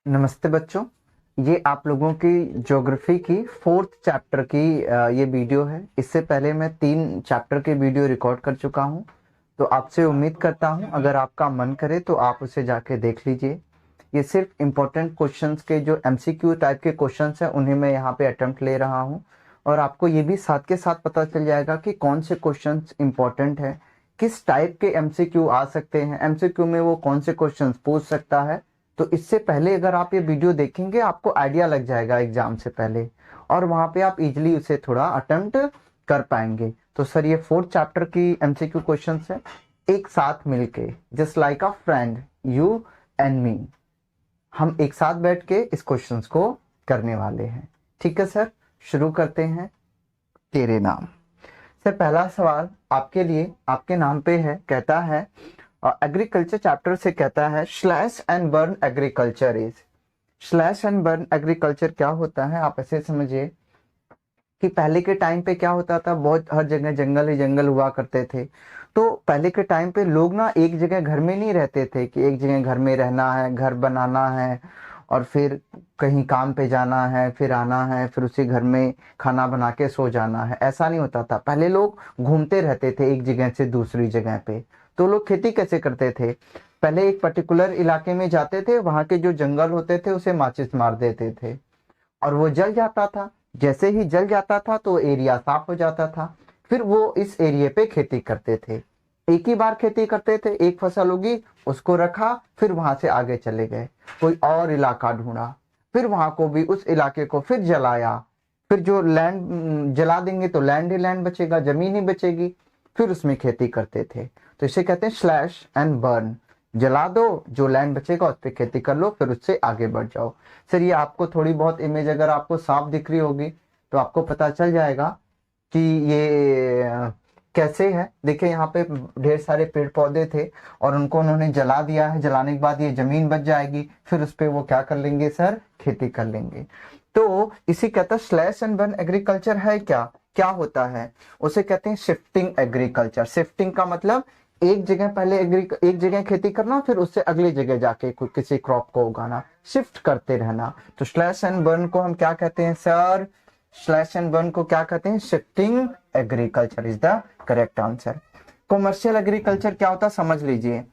नमस्ते बच्चों। ये आप लोगों की ज्योग्राफी की फोर्थ चैप्टर की ये वीडियो है। इससे पहले मैं 3 चैप्टर के वीडियो रिकॉर्ड कर चुका हूँ, तो आपसे उम्मीद करता हूँ अगर आपका मन करे तो आप उसे जाके देख लीजिए। ये सिर्फ इम्पोर्टेंट क्वेश्चंस के जो एमसीक्यू टाइप के क्वेश्चंस हैं उन्हें मैं यहाँ पे अटेम्प्ट ले रहा हूँ, और आपको ये भी साथ के साथ पता चल जाएगा कि कौन से क्वेश्चंस इम्पोर्टेंट है, किस टाइप के एमसीक्यू आ सकते हैं, एमसीक्यू में वो कौन से क्वेश्चंस पूछ सकता है। तो इससे पहले अगर आप ये वीडियो देखेंगे आपको आइडिया लग जाएगा एग्जाम से पहले, और वहां पे आप इजीली उसे थोड़ा अटेम्प्ट कर पाएंगे। तो सर ये फोर्थ चैप्टर की एमसीक्यू क्वेश्चंस है, एक साथ मिलके just like a friend you and me, हम एक साथ बैठ के इस क्वेश्चंस को करने वाले हैं। ठीक है सर, शुरू करते हैं। तेरे नाम। सर पहला सवाल आपके लिए आपके नाम पे है, कहता है एग्रीकल्चर चैप्टर से कहता है slash and burn agriculture is. Slash and burn agriculture क्या होता है, आप ऐसे समझिए कि पहले के टाइम पे क्या होता था, बहुत हर जगह जंगल ही जंगल हुआ करते थे। तो पहले के टाइम पे लोग ना एक जगह घर में नहीं रहते थे कि एक जगह घर में रहना है, घर बनाना है और फिर कहीं काम पे जाना है, फिर आना है, फिर उसी घर में खाना बना के सो जाना है। ऐसा नहीं होता था। पहले लोग घूमते रहते थे एक जगह से दूसरी जगह पे। तो लोग खेती कैसे करते थे, पहले एक पर्टिकुलर इलाके में जाते थे, वहां के जो जंगल होते थे उसे माचिस मार देते थे और वो जल जाता था। जैसे ही जल जाता था तो एरिया साफ हो जाता था। फिर वो इस एरिया पे खेती करते थे, एक ही बार खेती करते थे, एक फसल होगी उसको रखा, फिर वहां से आगे चले गए, कोई और इलाका ढूंढा, फिर वहां को भी उस इलाके को फिर जलाया। फिर जो लैंड जला देंगे तो लैंड ही लैंड बचेगा, जमीन ही बचेगी, फिर उसमें खेती करते थे। तो इसे कहते हैं स्लैश एंड बर्न। जला दो, जो लैंड बचेगा उस पर खेती कर लो, फिर उससे आगे बढ़ जाओ। सर ये आपको थोड़ी बहुत इमेज अगर आपको साफ दिख रही होगी तो आपको पता चल जाएगा कि ये कैसे है। देखिए यहाँ पे ढेर सारे पेड़ पौधे थे और उनको उन्होंने जला दिया है। जलाने के बाद ये जमीन बच जाएगी, फिर उस पे वो क्या कर लेंगे सर, खेती कर लेंगे। तो इसी कहता है स्लैश एंड बर्न एग्रीकल्चर है क्या, क्या होता है, उसे कहते हैं शिफ्टिंग एग्रीकल्चर। शिफ्टिंग का मतलब एक जगह पहले एक जगह खेती करना, फिर उससे अगली जगह जाके किसी क्रॉप को उगाना, शिफ्ट करते रहना। तो स्लैश एंड बर्न को हम क्या कहते हैं सर, स्लैश एंड बर्न को क्या कहते हैं, shifting agriculture is the correct answer. Commercial agriculture क्या होता है समझ लीजिए,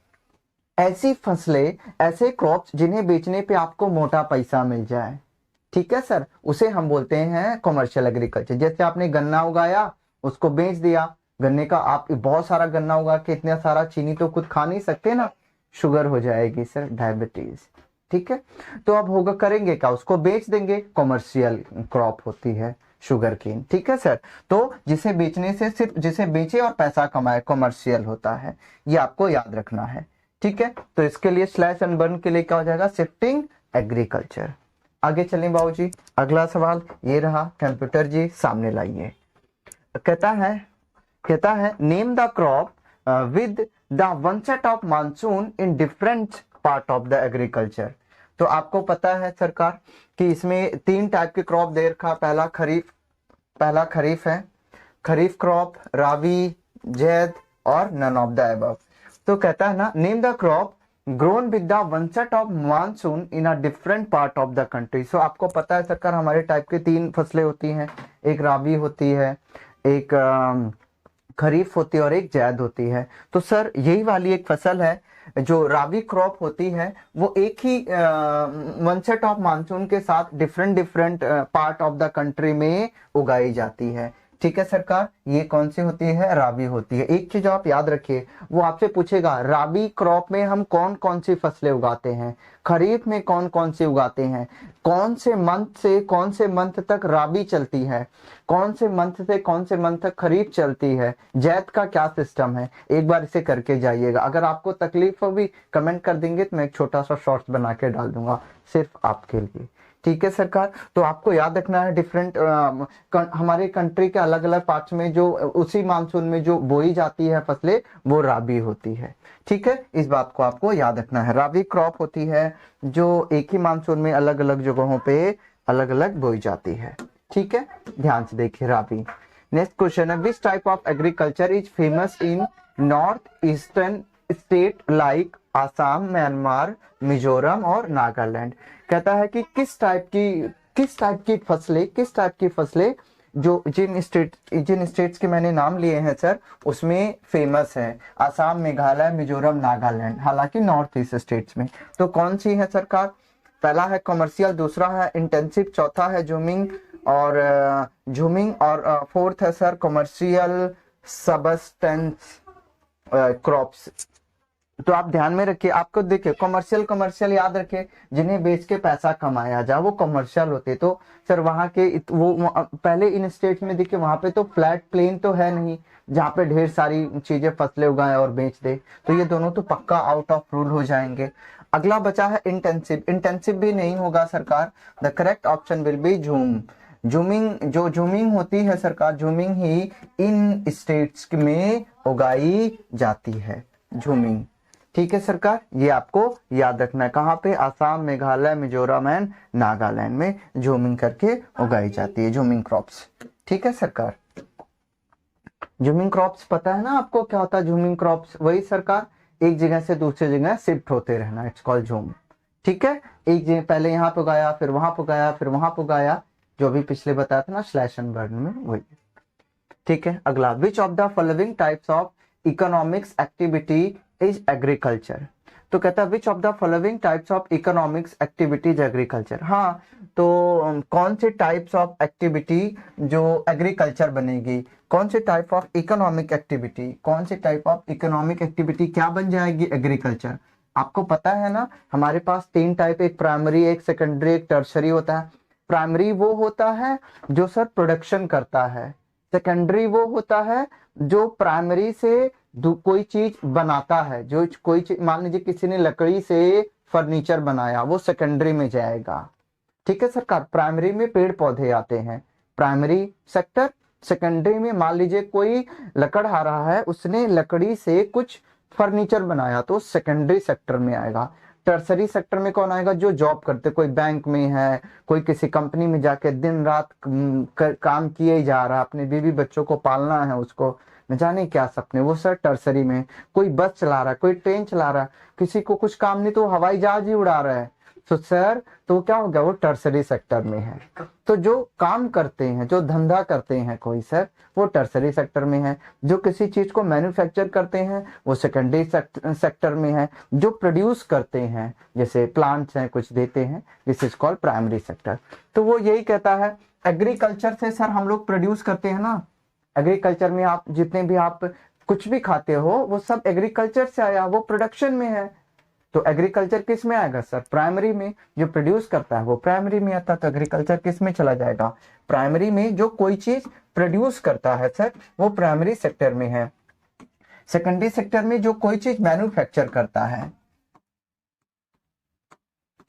ऐसी फसलें, ऐसे क्रॉप्स जिन्हें बेचने पे आपको मोटा पैसा मिल जाए। ठीक है सर, उसे हम बोलते हैं कॉमर्शियल एग्रीकल्चर। जैसे आपने गन्ना उगाया, उसको बेच दिया, गन्ने का आप बहुत सारा गन्ना उगा के इतना सारा चीनी तो खुद खा नहीं सकते ना, शुगर हो जाएगी सर, डायबिटीज। ठीक है, तो अब होगा करेंगे क्या, उसको बेच देंगे, कॉमर्शियल क्रॉप होती है शुगर केन। ठीक है सर, तो जिसे बेचने से सिर्फ जिसे बेचे और पैसा कमाए कॉमर्शियल होता है, ये आपको याद रखना है। ठीक है, तो इसके लिए स्लैश एंड बर्न के लिए क्या हो जाएगा, शिफ्टिंग एग्रीकल्चर। आगे चलें बाबूजी, अगला सवाल ये रहा, कंप्यूटर जी सामने लाइए। कहता है name the crop with the onset of monsoon in different part of the agriculture. तो आपको पता है सरकार कि इसमें 3 टाइप के क्रॉप दे रखा। पहला खरीफ है, खरीफ क्रॉप, राबी, जैद और नन ऑफ द अबव। तो कहता है ना, name the crop grown with the onset of monsoon in a different part of the country. So आपको पता है सरकार हमारे टाइप की 3 फसलें होती हैं, एक राबी होती है, एक खरीफ होती है और एक जैद होती है। तो सर यही वाली एक फसल है जो राबी क्रॉप होती है, वो एक ही वनसेट ऑफ मानसून के साथ different different part of the country में उगाई जाती है। ठीक है सरकार, ये कौन सी होती है, राबी होती है। एक चीज आप याद रखिए, वो आपसे पूछेगा राबी क्रॉप में हम कौन कौन सी फसलें उगाते हैं, खरीफ में कौन कौन सी उगाते हैं, कौन से मंथ से कौन से मंथ तक राबी चलती है, कौन से मंथ से कौन से मंथ तक खरीफ चलती है, जैद का क्या सिस्टम है। एक बार इसे करके जाइएगा, अगर आपको तकलीफ होगी कमेंट कर देंगे तो मैं एक छोटा सा शॉर्ट्स बना के डाल दूंगा सिर्फ आपके लिए। ठीक है सरकार, तो आपको याद रखना है डिफरेंट हमारे कंट्री के अलग अलग पार्ट्स में जो उसी मानसून में जो बोई जाती है फसलें वो राबी होती है। ठीक है, इस बात को आपको याद रखना है। राबी क्रॉप होती है जो एक ही मानसून में अलग अलग जगहों पे अलग अलग बोई जाती है। ठीक है, ध्यान से देखिए राबी। नेक्स्ट क्वेश्चन है, which type of agriculture is famous in north eastern state like Assam, Myanmar, Mizoram और नागालैंड। कहता है कि किस टाइप की फसलें जो जिन स्टेट्स के मैंने नाम लिए हैं सर उसमें फेमस है, आसाम, मेघालय, मिजोरम, नागालैंड, हालांकि नॉर्थ ईस्ट स्टेट्स में। तो कौन सी है सरकार? पहला है कमर्शियल, दूसरा है इंटेंसिव, चौथा है झूमिंग और फोर्थ है सर कमर्शियल सबस्टेंस क्रॉप्स। तो आप ध्यान में रखिए, आपको देखिए कमर्शियल याद रखिए, जिन्हें बेच के पैसा कमाया जाए वो कमर्शियल होते। तो सर वहां के वो पहले इन स्टेट्स में देखिए वहां पे तो फ्लैट प्लेन तो है नहीं जहाँ पे ढेर सारी चीजें फसलें उगाए और बेच दे, तो ये दोनों तो पक्का आउट ऑफ रूल हो जाएंगे। अगला बचा है इंटेंसिव भी नहीं होगा सरकार। The correct option will be jhuming होती है सरकार, झूमिंग ही इन स्टेट्स में उगाई जाती है, झूमिंग। ठीक है सरकार, ये आपको याद रखना है। कहाँ पे? आसाम, मेघालय, मिजोरम एंड नागालैंड में झूमिंग करके उगाई जाती है, झूमिंग क्रॉप्स। ठीक है सरकार, झूमिंग क्रॉप्स पता है ना आपको क्या होता है? झूमिंग क्रॉप्स वही सरकार, एक जगह से दूसरी जगह शिफ्ट होते रहना, इट्स कॉल्ड झूम। ठीक है, एक जगह पहले यहाँ पे उगाया, फिर वहां पे उगाया, फिर वहां पे उगाया, जो भी पिछले बताया था ना स्लैश एंड बर्न में, वही। ठीक है, अगला, विच of the following types of economics activity is agriculture. तो कहता है विच of the following types of economics activities agriculture. हाँ, तो कौन से टाइप्स ऑफ एक्टिविटी जो एग्रीकल्चर बनेगी, कौन से टाइप ऑफ इकोनॉमिक एक्टिविटी, कौन से टाइप ऑफ इकोनॉमिक एक्टिविटी क्या बन जाएगी? एग्रीकल्चर। आपको पता है ना हमारे पास तीन टाइप, एक प्राइमरी, एक सेकेंडरी, एक टर्शरी होता है। प्राइमरी वो होता है जो सर प्रोडक्शन करता है, सेकेंडरी वो होता है जो प्राइमरी से कोई चीज बनाता है, जो कोई चीज, मान लीजिए किसी ने लकड़ी से फर्नीचर बनाया, वो सेकेंडरी में जाएगा। ठीक है सरकार, प्राइमरी में पेड़ पौधे आते हैं, प्राइमरी सेक्टर। सेकेंडरी में मान लीजिए कोई लकड़ आ रहा है, उसने लकड़ी से कुछ फर्नीचर बनाया, तो सेकेंडरी सेक्टर में आएगा। टर्सरी सेक्टर में कौन आएगा? जो जॉब करते, कोई बैंक में है, कोई किसी कंपनी में जाके दिन रात काम किए ही जा रहा है, अपने बीवी बच्चों को पालना है, उसको न जाने क्या सपने, वो सर टर्सरी में। कोई बस चला रहा है, कोई ट्रेन चला रहा है, किसी को कुछ काम नहीं तो हवाई जहाज ही उड़ा रहा है, तो सर तो क्या हो गया? वो टर्सरी सेक्टर में है। तो जो काम करते हैं, जो धंधा करते हैं कोई सर, वो टर्सरी सेक्टर में है। जो किसी चीज को मैन्युफैक्चर करते हैं वो सेकेंडरी सेक्टर में है। जो प्रोड्यूस करते हैं, जैसे प्लांट्स हैं कुछ देते हैं, this is called primary sector. तो वो यही कहता है एग्रीकल्चर से सर हम लोग प्रोड्यूस करते हैं ना, एग्रीकल्चर में आप जितने भी आप कुछ भी खाते हो वो सब एग्रीकल्चर से आया, वो प्रोडक्शन में है। तो एग्रीकल्चर किस में आएगा सर? प्राइमरी में। जो प्रोड्यूस करता है वो प्राइमरी में आता है, तो एग्रीकल्चर किस में चला जाएगा? प्राइमरी में। जो कोई चीज प्रोड्यूस करता है सर वो प्राइमरी सेक्टर में है। सेकेंडरी सेक्टर में जो कोई चीज मैन्युफैक्चर करता है,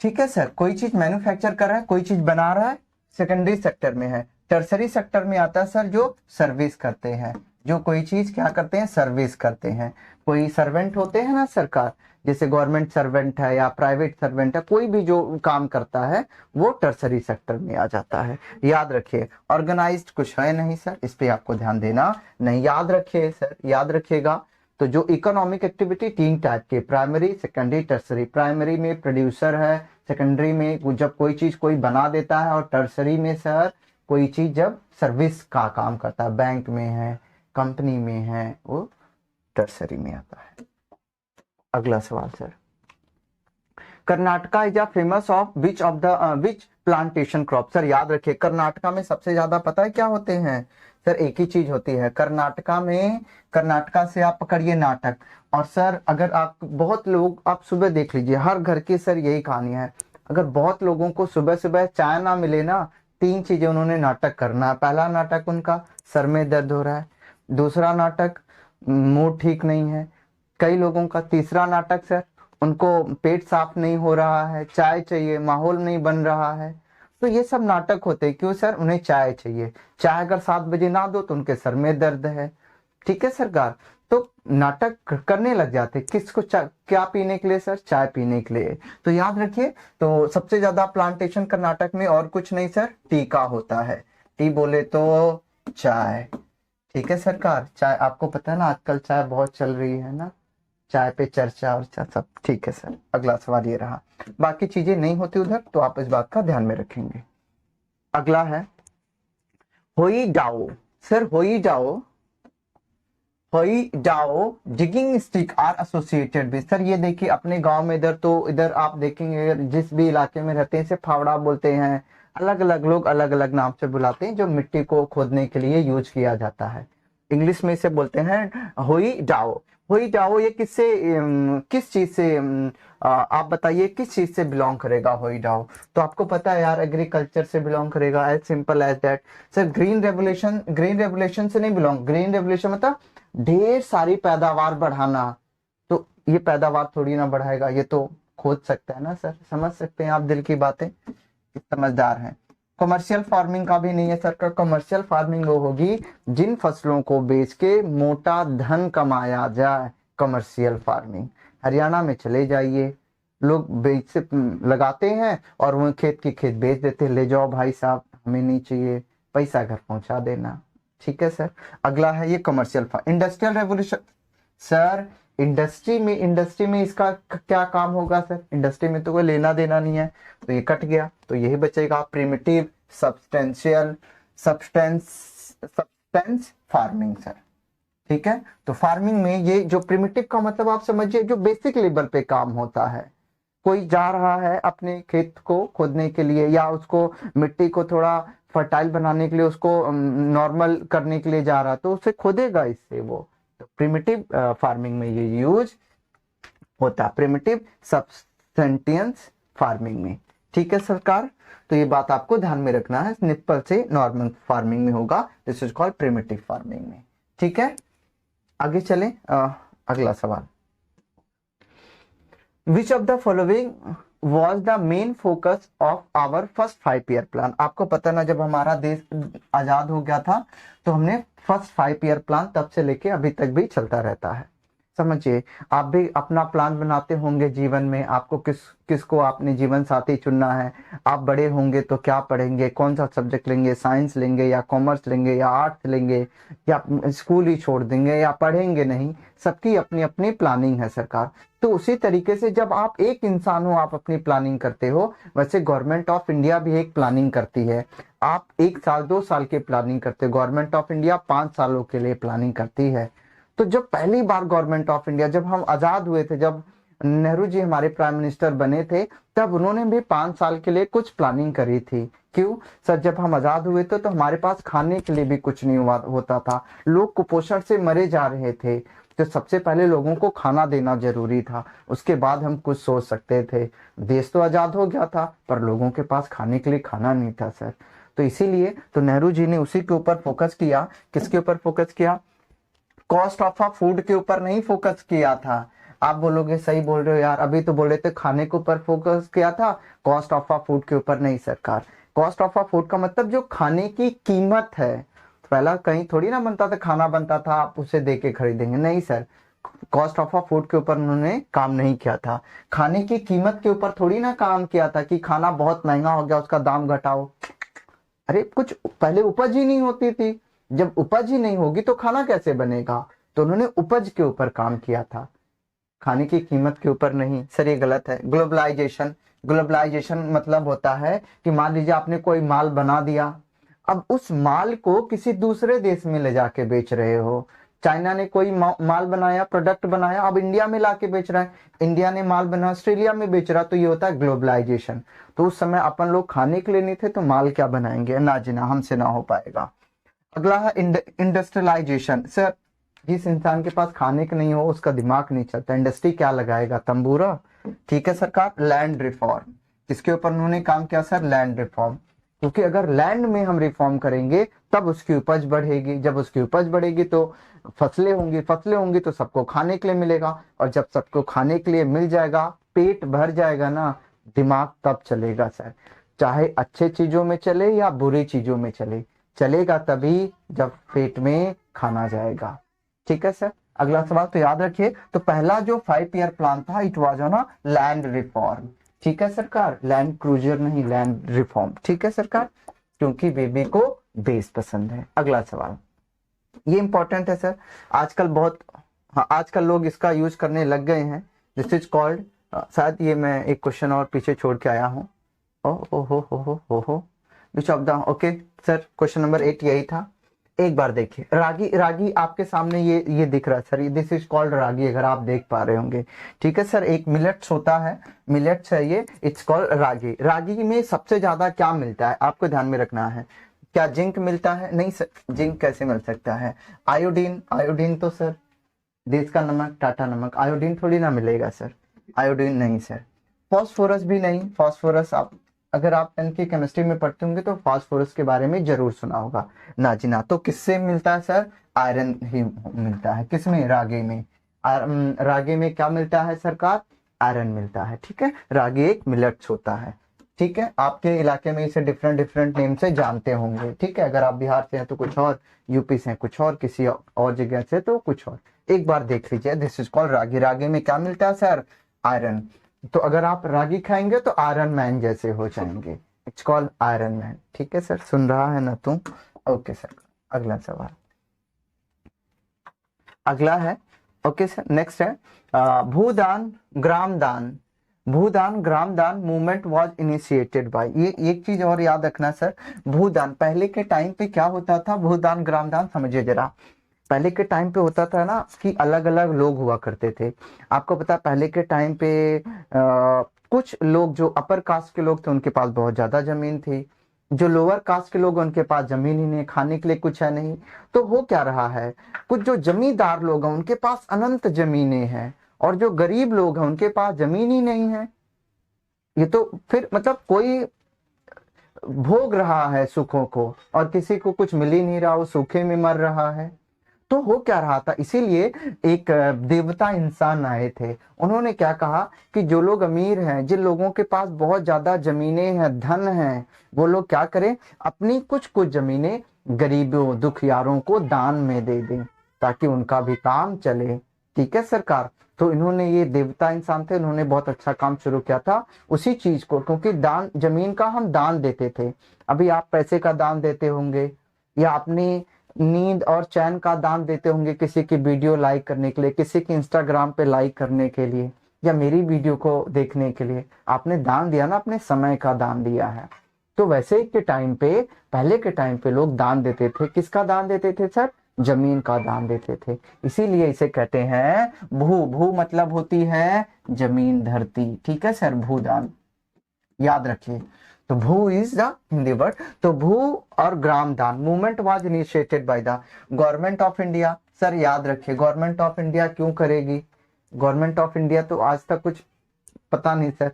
ठीक है सर, कोई चीज मैन्युफैक्चर कर रहा है, कोई चीज बना रहा है, सेकेंडरी सेक्टर में है। टर्सरी सेक्टर में आता है सर जो सर्विस करते हैं, जो कोई चीज क्या करते हैं? सर्विस करते हैं। कोई सर्वेंट होते हैं ना सरकार, जैसे गवर्नमेंट सर्वेंट है या प्राइवेट सर्वेंट है, कोई भी जो काम करता है वो टर्सरी सेक्टर में आ जाता है। याद रखिए, ऑर्गेनाइज्ड कुछ है नहीं सर, इस पे आपको ध्यान देना नहीं, याद रखिए सर, याद रखिएगा। तो जो इकोनॉमिक एक्टिविटी तीन टाइप के, प्राइमरी, सेकेंडरी, टर्सरी। प्राइमरी में प्रोड्यूसर है, सेकेंडरी में जब कोई चीज कोई बना देता है, और टर्सरी में सर कोई चीज जब सर्विस का काम करता है, बैंक में है, कंपनी में है, वो टर्सरी में आता है। अगला सवाल sir, Karnataka is famous of which plantation crop. Sir याद रखिए, कर्नाटका में सबसे ज्यादा पता है क्या होते हैं सर? एक ही चीज होती है कर्नाटका में। कर्नाटका से आप पकड़िए नाटक, और सर अगर आप बहुत लोग, आप सुबह देख लीजिए, हर घर की सर यही कहानी है, अगर बहुत लोगों को सुबह सुबह चाय ना मिले ना, तीन चीजें उन्होंने नाटक करना है। पहला नाटक उनका सर में दर्द हो रहा है, दूसरा नाटक मूड ठीक नहीं है कई लोगों का, तीसरा नाटक सर उनको पेट साफ नहीं हो रहा है, चाय चाहिए, माहौल नहीं बन रहा है। तो ये सब नाटक होते हैं। क्यों सर? उन्हें चाय चाहिए, चाय अगर 7 बजे ना दो तो उनके सर में दर्द है। ठीक है सरकार, तो नाटक करने लग जाते, किसको क्या पीने के लिए सर? चाय पीने के लिए। तो याद रखिए, तो सबसे ज्यादा प्लांटेशन कर्नाटक में और कुछ नहीं सर, टी का होता है। टी बोले तो चाय। ठीक है सरकार, चाय आपको पता है ना, आजकल चाय बहुत चल रही है ना, चाय पे चर्चा और सब ठीक है सर। अगला सवाल ये रहा, बाकी चीजें नहीं होती उधर तो आप इस बात का ध्यान में रखेंगे। अगला है होई डाओ। सर होई डाओ digging stick are associated with. Sir ये देखिए अपने गांव में इधर तो इधर आप देखेंगे जिस भी इलाके में रहते हैं इसे फावड़ा बोलते हैं, अलग अलग लोग अलग अलग नाम से बुलाते हैं जो मिट्टी को खोदने के लिए यूज किया जाता है। इंग्लिश में इसे बोलते हैं होई डाओ। होई डाओ ये किस चीज से आप बताइए किस चीज से बिलोंग करेगा होई डाओ? तो आपको पता है यार एग्रीकल्चर से बिलोंग करेगा, as simple as that. Sir green revolution से नहीं बिलोंग। ग्रीन रेवोल्यूशन मतलब ढेर सारी पैदावार बढ़ाना, तो ये पैदावार थोड़ी ना बढ़ाएगा, ये तो खोद सकता है ना सर। समझ सकते हैं आप दिल की बातें, समझदार हैं। कमर्शियल फार्मिंग का भी नहीं है सर का। कमर्शियल फार्मिंग वो होगी जिन फसलों को बेच के मोटा धन कमाया जाए, कमर्शियल फार्मिंग। हरियाणा में चले जाइए, लोग बेच से लगाते हैं और वो खेत की खेत बेच देते हैं, ले जाओ भाई साहब हमें नहीं चाहिए, पैसा घर पहुंचा देना। ठीक है सर। अगला है ये commercial industrial revolution. Sir industry में इसका क्या काम होगा सर? इंडस्ट्री में तो कोई लेना देना नहीं है, तो ये कट गया, तो यही बचेगा प्रिमिटिव सब्सटेंस फार्मिंग सर। ठीक है, तो फार्मिंग में ये जो प्रिमिटिव का मतलब आप समझिए जो बेसिक लेवल पे काम होता है। कोई जा रहा है अपने खेत को खोदने के लिए या उसको मिट्टी को थोड़ा फर्टाइल बनाने के लिए, उसको नॉर्मल करने के लिए जा रहा है, तो उसे खोदेगा इससे वो। तो प्रिमिटिव फार्मिंग में ये यूज होता है, प्रिमिटिव सब्सटेंटियंस फार्मिंग में। ठीक है सरकार, तो ये बात आपको ध्यान में रखना है। निप्पल से नॉर्मल फार्मिंग में होगा, this is called primitive farming में। ठीक है, आगे चलें। अगला सवाल, which of the following was the main focus of our first 5 year plan? आपको पता ना जब हमारा देश आजाद हो गया था तो हमने फर्स्ट 5 ईयर प्लान तब से लेके अभी तक भी चलता रहता है। समझिए आप भी अपना प्लान बनाते होंगे जीवन में, आपको किसको आपने जीवन साथी चुनना है, आप बड़े होंगे तो क्या पढ़ेंगे, कौन सा सब्जेक्ट लेंगे, साइंस लेंगे या कॉमर्स लेंगे या आर्ट्स लेंगे या स्कूल ही छोड़ देंगे या पढ़ेंगे नहीं। सबकी अपनी अपनी प्लानिंग है सरकार। तो उसी तरीके से जब आप एक इंसान हो आप अपनी प्लानिंग करते हो, वैसे गवर्नमेंट ऑफ इंडिया भी एक प्लानिंग करती है। आप 1 साल 2 साल की प्लानिंग करते हो, गवर्नमेंट ऑफ इंडिया 5 सालों के लिए प्लानिंग करती है। तो जब पहली बार गवर्नमेंट ऑफ इंडिया, जब हम आजाद हुए थे, जब नेहरू जी हमारे प्राइम मिनिस्टर बने थे, तब उन्होंने भी 5 साल के लिए कुछ प्लानिंग करी थी। क्यों सर? जब हम आजाद हुए थे तो हमारे पास खाने के लिए भी कुछ नहीं होता था, लोग कुपोषण से मरे जा रहे थे, तो सबसे पहले लोगों को खाना देना जरूरी था, उसके बाद हम कुछ सोच सकते थे। देश तो आजाद हो गया था पर लोगों के पास खाने के लिए खाना नहीं था सर। तो इसीलिए तो नेहरू जी ने उसी के ऊपर फोकस किया। किसके ऊपर फोकस किया? कॉस्ट ऑफ अ फूड के ऊपर नहीं फोकस किया था। आप बोलोगे सही बोल रहे हो यार, अभी तो बोले थे खाने के ऊपर फोकस किया था, कॉस्ट ऑफ अ फूड के ऊपर नहीं सरकार। कॉस्ट ऑफ अ फूड का मतलब जो खाने की कीमत है, पहला कहीं थोड़ी ना बनता था, खाना बनता था आप उसे दे के खरीदेंगे, नहीं sir. Cost of a food के ऊपर उन्होंने काम नहीं किया था। खाने की कीमत के ऊपर थोड़ी ना काम किया था कि खाना बहुत महंगा हो गया उसका दाम घटाओ। अरे कुछ पहले उपज ही नहीं होती थी, जब उपज ही नहीं होगी तो खाना कैसे बनेगा? तो उन्होंने उपज के ऊपर काम किया था, खाने की कीमत के ऊपर नहीं। सर ये गलत है। ग्लोबलाइजेशन मतलब होता है कि मान लीजिए आपने कोई माल बना दिया, अब उस माल को किसी दूसरे देश में ले जाके बेच रहे हो। चाइना ने कोई माल बनाया, प्रोडक्ट बनाया, अब इंडिया में लाके बेच रहा है। इंडिया ने माल बना ऑस्ट्रेलिया में बेच रहा, तो ये होता है ग्लोबलाइजेशन। तो उस समय अपन लोग खाने के लिए नहीं थे तो माल क्या बनाएंगे? ना जीना, हमसे ना हो पाएगा। अगला है इंडस्ट्रियलाइजेशन। सर जिस इंसान के पास खाने के नहीं हो उसका दिमाग नहीं चलता, इंडस्ट्री क्या लगाएगा? तंबूरा। ठीक है सरकार। लैंड रिफॉर्म, किसके ऊपर उन्होंने काम किया सर? Land reform. क्योंकि अगर लैंड में हम रिफॉर्म करेंगे तब उसकी उपज बढ़ेगी, जब उसकी उपज बढ़ेगी तो फसलें होंगी तो सबको खाने के लिए मिलेगा, और जब सबको खाने के लिए मिल जाएगा, पेट भर जाएगा ना, दिमाग तब चलेगा सर। चाहे अच्छे चीजों में चले या बुरी चीजों में चलेगा तभी जब पेट में खाना जाएगा। ठीक है सर। अगला सवाल तो याद रखिए, तो पहला जो 5 ईयर प्लान था it was on a land reform. ठीक है सरकार, लैंड क्रूजर नहीं, लैंड रिफॉर्म। ठीक है सरकार, क्योंकि बेबी को बेस पसंद है। अगला सवाल ये इंपॉर्टेंट है सर, आजकल बहुत हाँ आजकल लोग इसका यूज करने लग गए हैं। दिस इज कॉल्ड, शायद ये मैं एक क्वेश्चन और पीछे छोड़ के आया हूँ। ओ हो विच of the, okay sir question number 8 यही था। एक बार देखिए रागी, रागी आपके सामने ये दिख रहा है सर, दिस इज कॉल्ड रागी, अगर आप देख पा रहे होंगे। ठीक है सर, एक मिलेट्स होता है, मिलेट्स है ये, इट्स कॉल्ड रागी। रागी में सबसे ज्यादा क्या मिलता है आपको ध्यान में रखना है। क्या जिंक मिलता है? नहीं सर, जिंक कैसे मिल सकता है। आयोडीन, आयोडीन तो सर देश का नमक, टाटा नमक, आयोडीन थोड़ी ना मिलेगा सर, आयोडीन नहीं सर। फॉस्फोरस भी नहीं, फॉस्फोरस आप अगर आप 10th की केमिस्ट्री में पढ़ते होंगे तो फास्फोरस के बारे में जरूर सुना होगा ना जी ना। तो किससे मिलता है सर? आयरन ही मिलता है। किसमें? रागी में। रागी में क्या मिलता है सरकार? आयरन मिलता है। ठीक है, रागी एक मिलेट्स होता है। ठीक है, आपके इलाके में इसे डिफरेंट डिफरेंट नेम से जानते होंगे। ठीक है, अगर आप बिहार से हैं तो कुछ और, यूपी से हैं कुछ और, किसी और जगह से तो कुछ और। एक बार देख लीजिए, दिस इज कॉल्ड रागी। रागी में क्या मिलता है सर? आयरन। तो अगर आप रागी खाएंगे तो आयरन मैन जैसे हो जाएंगे, इट्स कॉल्ड आयरन मैन। ठीक है सर, सुन रहा है ना तुम? ओके सर, अगला सवाल, अगला है, ओके सर नेक्स्ट है भूदान ग्रामदान। भूदान ग्रामदान मूवमेंट वाज इनिशिएटेड बाय, ये एक चीज और याद रखना सर, भूदान पहले के टाइम पे क्या होता था, भूदान ग्रामदान समझिए जरा। पहले के टाइम पे होता था ना कि अलग अलग लोग हुआ करते थे। आपको पता पहले के टाइम पे कुछ लोग जो अपर कास्ट के लोग थे उनके पास बहुत ज्यादा जमीन थी, जो लोअर कास्ट के लोग उनके पास जमीन ही नहीं, खाने के लिए कुछ है नहीं। तो हो क्या रहा है, कुछ जो जमींदार लोग हैं उनके पास अनंत जमीनें हैं, और जो गरीब लोग हैं उनके पास जमीन ही नहीं है। ये तो फिर मतलब कोई भोग रहा है सुखों को और किसी को कुछ मिल ही नहीं रहा, वो सूखे में मर रहा है। तो हो क्या रहा था, इसीलिए एक देवता इंसान आए थे। उन्होंने क्या कहा कि जो लोग अमीर हैं, जिन लोगों के पास बहुत ज्यादा जमीनें हैं, धन है, वो लोग क्या करें, अपनी कुछ कुछ जमीनें गरीबों दुखियारों को दान में दे दें ताकि उनका भी काम चले। ठीक है सरकार, तो इन्होंने, ये देवता इंसान थे, इन्होंने बहुत अच्छा काम शुरू किया था उसी चीज को, क्योंकि दान, जमीन का हम दान देते थे। अभी आप पैसे का दान देते होंगे या अपनी नींद और चैन का दान देते होंगे किसी की वीडियो लाइक करने के लिए, किसी के इंस्टाग्राम पे लाइक करने के लिए, या मेरी वीडियो को देखने के लिए। आपने दान दिया ना, अपने समय का दान दिया है। तो वैसे के टाइम पे, पहले के टाइम पे लोग दान देते थे। किसका दान देते थे सर? जमीन का दान देते थे। इसीलिए इसे कहते हैं भू। भू मतलब होती है जमीन, धरती। ठीक है सर, भूदान याद रखिए। तो भू इज द हिंदी वर्ड। तो भू और ग्राम दान movement was initiated by the government of India. Sir याद रखिए, गवर्नमेंट ऑफ इंडिया क्यों करेगी? गवर्नमेंट ऑफ इंडिया तो आज तक कुछ पता नहीं सर।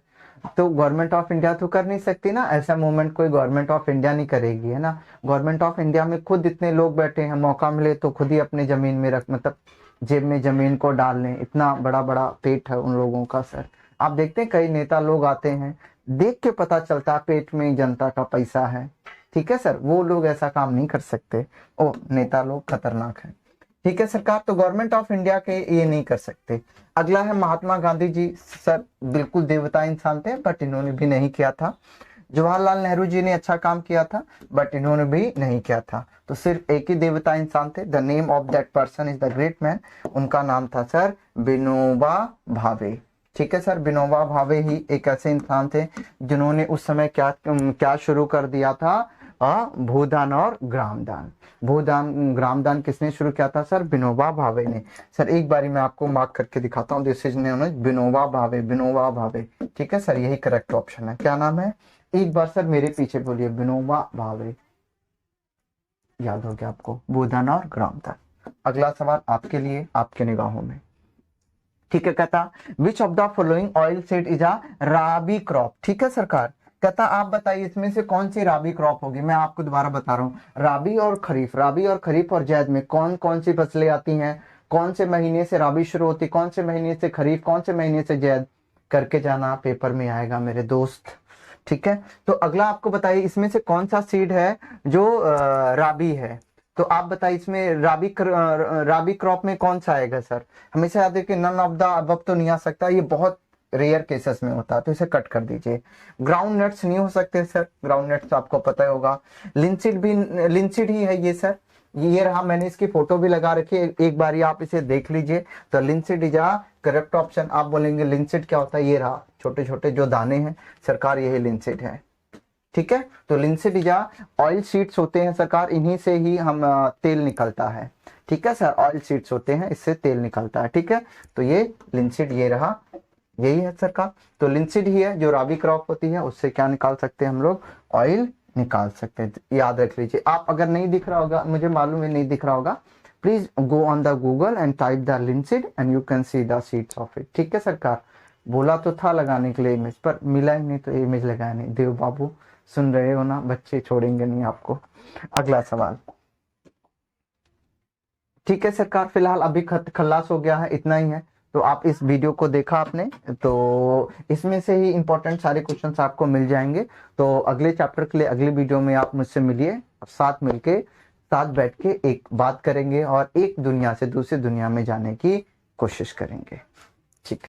तो गवर्नमेंट ऑफ इंडिया तो कर नहीं सकती ना, ऐसा मूवमेंट कोई गवर्नमेंट ऑफ इंडिया नहीं करेगी, है ना। गवर्नमेंट ऑफ इंडिया में खुद इतने लोग बैठे हैं, मौका मिले तो खुद ही अपने जमीन में रख, मतलब जेब में जमीन को डाल लें, इतना बड़ा बड़ा पेट है उन लोगों का सर। आप देखते हैं कई नेता लोग आते हैं, देख के पता चलता है पेट में जनता का पैसा है। ठीक है सर, वो लोग ऐसा काम नहीं कर सकते, ओ नेता लोग खतरनाक है। ठीक है सरकार, तो गवर्नमेंट ऑफ इंडिया के ये नहीं कर सकते। अगला है महात्मा गांधी जी। सर बिल्कुल देवता इंसान थे, बट इन्होंने भी नहीं किया था। जवाहरलाल नेहरू जी ने अच्छा काम किया था, बट इन्होंने भी नहीं किया था। तो सिर्फ एक ही देवता इंसान थे। The name of that person is the great man. उनका नाम था सर विनोबा भावे। ठीक है सर, विनोबा भावे ही एक ऐसे इंसान थे जिन्होंने उस समय क्या क्या शुरू कर दिया था, भूदान और ग्रामदान। भूदान ग्रामदान किसने शुरू किया था सर? विनोबा भावे ने। सर एक बारी मैं आपको मार्क करके दिखाता हूँ, दिस इज विनोबा भावे, विनोबा भावे। ठीक है सर, यही करेक्ट ऑप्शन है। क्या नाम है? एक बार सर मेरे पीछे बोलिए, विनोबा भावे। याद हो गया आपको, भूदान और ग्रामदान। अगला सवाल आपके लिए, आपके निगाहों में। ठीक है, कहता which of the following oil seed is a rabi crop. ठीक है सरकार, कहता आप बताइए इसमें से कौन सी राबी क्रॉप होगी। मैं आपको दोबारा बता रहा हूँ, राबी और खरीफ, राबी और खरीफ और जैद में कौन कौन सी फसलें आती हैं, कौन से महीने से राबी शुरू होती, कौन से महीने से खरीफ, कौन से महीने से जैद, करके जाना, पेपर में आएगा मेरे दोस्त। ठीक है, तो अगला आपको बताइए इसमें से कौन सा सीड है जो राबी है। तो आप बताइए इसमें राबी क्रॉप में कौन सा आएगा सर? हमेशा याद है कि नन ऑफ द अबव तो नहीं आ सकता, ये बहुत रेयर केसेस में होता है, तो इसे कट कर दीजिए। ग्राउंड नट्स नहीं हो सकते सर, ग्राउंड नट्स आपको पता ही होगा। लिंसीड भी, लिंसीड ही है ये सर, ये रहा, मैंने इसकी फोटो भी लगा रखी है, एक बारी आप इसे देख लीजिए। तो linseed is a correct option. आप बोलेंगे लिंसिड क्या होता है, ये रहा छोटे छोटे जो दाने हैं सरकार, यही लिंसिड है। ठीक है, तो linseed is a oil seeds होते हैं सरकार, इन्हीं से ही हम तेल निकलता है। ठीक है सर, ऑयल सीड्स होते हैं, इससे तेल निकलता है। ठीक है, तो ये लिंसिड ये रहा, यही है सरकार। तो लिंसिड ही है जो राबी क्रॉप होती है, उससे क्या निकाल सकते हैं हम लोग, ऑयल निकाल सकते हैं। याद रख लीजिए। आप अगर नहीं दिख रहा होगा, मुझे मालूम है नहीं दिख रहा होगा, please go on the Google and type the linseed and you can see the seeds of it. ठीक है सरकार, बोला तो था लगाने के लिए इमेज, पर मिला ही नहीं, तो इमेज लगाया नहीं। देव बाबू सुन रहे हो ना, बच्चे छोड़ेंगे नहीं आपको। अगला सवाल। ठीक है सरकार, फिलहाल अभी खल्लास हो गया है, इतना ही है। तो आप इस वीडियो को देखा आपने, तो इसमें से ही इंपॉर्टेंट सारे क्वेश्चंस आपको मिल जाएंगे। तो अगले चैप्टर के लिए अगली वीडियो में आप मुझसे मिलिए, और साथ मिलके साथ बैठ के एक बात करेंगे और एक दुनिया से दूसरी दुनिया में जाने की कोशिश करेंगे।